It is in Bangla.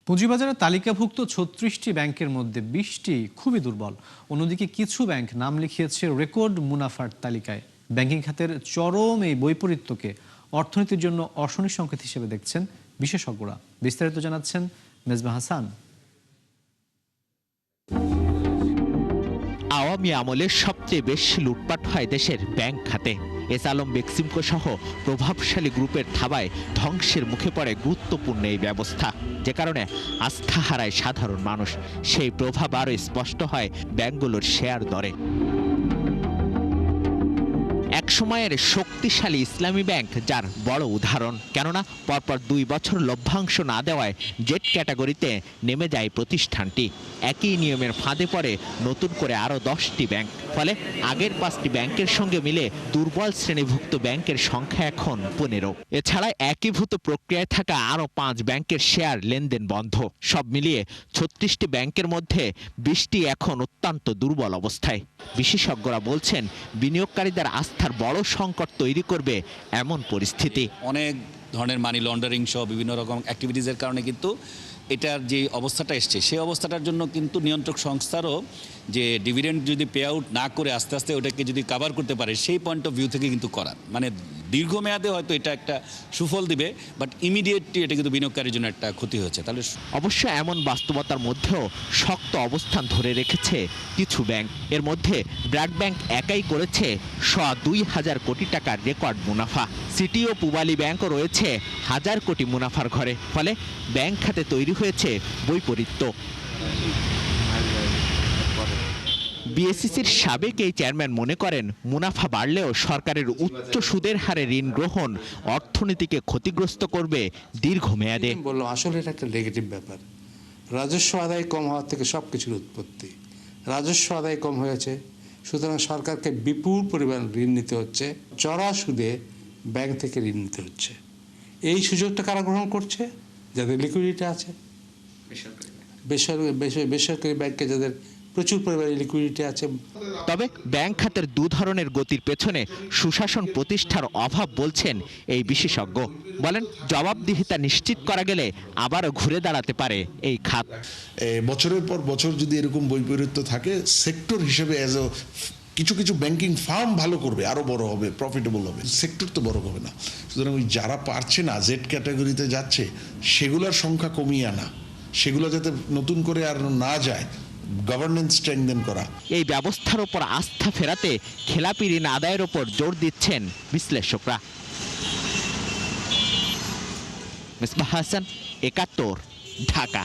পুঁজিবাজারে তালিকাভুক্ত ৩৬টি ব্যাংকের মধ্যে ২০টি খুবই দুর্বল। অন্যদিকে কিছু ব্যাংক নাম লিখিয়েছে রেকর্ড মুনাফার তালিকায়। ব্যাংকিং খাতের চরম এই বৈপরীত্যকে অর্থনীতির জন্য অশনি সংকেত হিসেবে দেখছেন বিশেষজ্ঞরা। বিস্তারিত জানাচ্ছেন মেজবা হাসান। আওয়ামী আমলে সবচেয়ে বেশি লুটপাট হয় দেশের ব্যাংক খাতে। এস আলম বেক্সিমকো সহ প্রভাবশালী গ্রুপের থাবায় ধ্বংসের মুখে পড়ে গুরুত্বপূর্ণ এই ব্যবস্থা, যে কারণে আস্থা হারায় সাধারণ মানুষ। সেই প্রভাব আরও স্পষ্ট হয় ব্যাংকগুলোর শেয়ার দরে। একসময়ের শক্তিশালী ইসলামী ব্যাংক যার বড় উদাহরণ, কেননা পরপর 2 বছর লভ্যাংশ না দেওয়ায় জেড ক্যাটাগরিতে নেমে যায় প্রতিষ্ঠানটি। একই নিয়মের ফাঁদে পড়ে নতুন করে আরও 10টি ব্যাংক। ফলে আগের 5টি ব্যাংকের সঙ্গে মিলে দুর্বল শ্রেণীভুক্ত ব্যাংকের সংখ্যা এখন 15। এছাড়া একীভূত প্রক্রিয়ায় থাকা আরও 5 ব্যাংকের শেয়ার লেনদেন বন্ধ। সব মিলিয়ে 36টি ব্যাংকের মধ্যে 20টি এখন অত্যন্ত দুর্বল অবস্থায়। বিশেষজ্ঞরা বলছেন, বিনিয়োগকারীদের আস্থার বড় সংকট তৈরি করবে এমন পরিস্থিতি। অনেক ধরনের মানি লন্ডারিং সহ বিভিন্ন রকম অ্যাক্টিভিটিসের কারণে কিন্তু এটার যে অবস্থাটা এসছে, সেই অবস্থাটার জন্য কিন্তু নিয়ন্ত্রক সংস্থারও যে ডিভিডেন্ড যদি পে আউট না করে আস্তে আস্তে ওটাকে যদি কভার করতে পারে, সেই পয়েন্ট অফ ভিউ থেকে কিন্তু করা, মানে দীর্ঘমেয়াদে হয়তো এটা একটা সুফল দিবে, বাট ইমিডিয়েটলি এটা কিন্তু বিনিয়োগকারীর জন্য একটা ক্ষতি হচ্ছে। তাহলে অবশ্য এমন বাস্তবতার মধ্যেও শক্ত অবস্থান ধরে রেখেছে কিছু ব্যাংক। এর মধ্যে ব্র্যাক ব্যাংক একাই করেছে 2,000 কোটি টাকার রেকর্ড মুনাফা। সিটি ও পূবালী ব্যাংকও রয়েছে 1000 কোটি মুনাফার ঘরে। ফলে ব্যাংক খাতে তৈরি হয়েছে বৈপরীত্য। বিএসইসির সাবেক এই চেয়ারম্যান মনে করেন, মুনাফা বাড়লেও সরকারের উচ্চ সুদের হারে ঋণ গ্রহণ অর্থনীতিকে ক্ষতিগ্রস্ত করবে দীর্ঘমেয়াদে। বললো আসলে এটা একটা নেগেটিভ ব্যাপার। রাজস্ব আদায় কম হওয়ার থেকে সব কিছুর উৎপত্তি। রাজস্ব আদায় কম হয়েছে, সুতরাং সরকারকে বিপুল পরিমাণ ঋণ নিতে হচ্ছে, চড়া সুদে ব্যাংক থেকে ঋণ নিতে হচ্ছে। এই সুযোগটা কারা গ্রহণ করছে? যাদের লিকুইডিটি আছে, বেসরকারি ব্যাংকে যাদের প্রচুর পরিমাণে লিকুইডিটি আছে। তবে ব্যাংক খাতের 2 ধরনের গতির পেছনে সুশাসন প্রতিষ্ঠার অভাব বলছেন এই বিশেষজ্ঞ। বলেন, জবাবদিহিতা নিশ্চিত করা গেলে আবারও ঘুরে দাঁড়াতে পারে এই খাত। বছরের পর বছর যদি এরকম বৈপরীত্য থাকে, সেক্টর হিসেবে কিছু কিছু ব্যাংকিং ফার্ম ভালো করবে, আরো বড় হবে, প্রফিটেবল হবে, সেক্টর তো বড় হবে না। সুতরাং ওই যারা পারছে না, জেড ক্যাটাগরিতে যাচ্ছে, সেগুলোর সংখ্যা কমিয়ে আনা, সেগুলো যাতে নতুন করে আর না যায়, গভর্নেন্স স্ট্রেংথেন করা। এই ব্যবস্থার উপর আস্থা ফেরাতে খেলাপি ঋণ আদায়ের উপর জোর দিচ্ছেন বিশ্লেষকরা। মেজবা হাসান, 71, ঢাকা।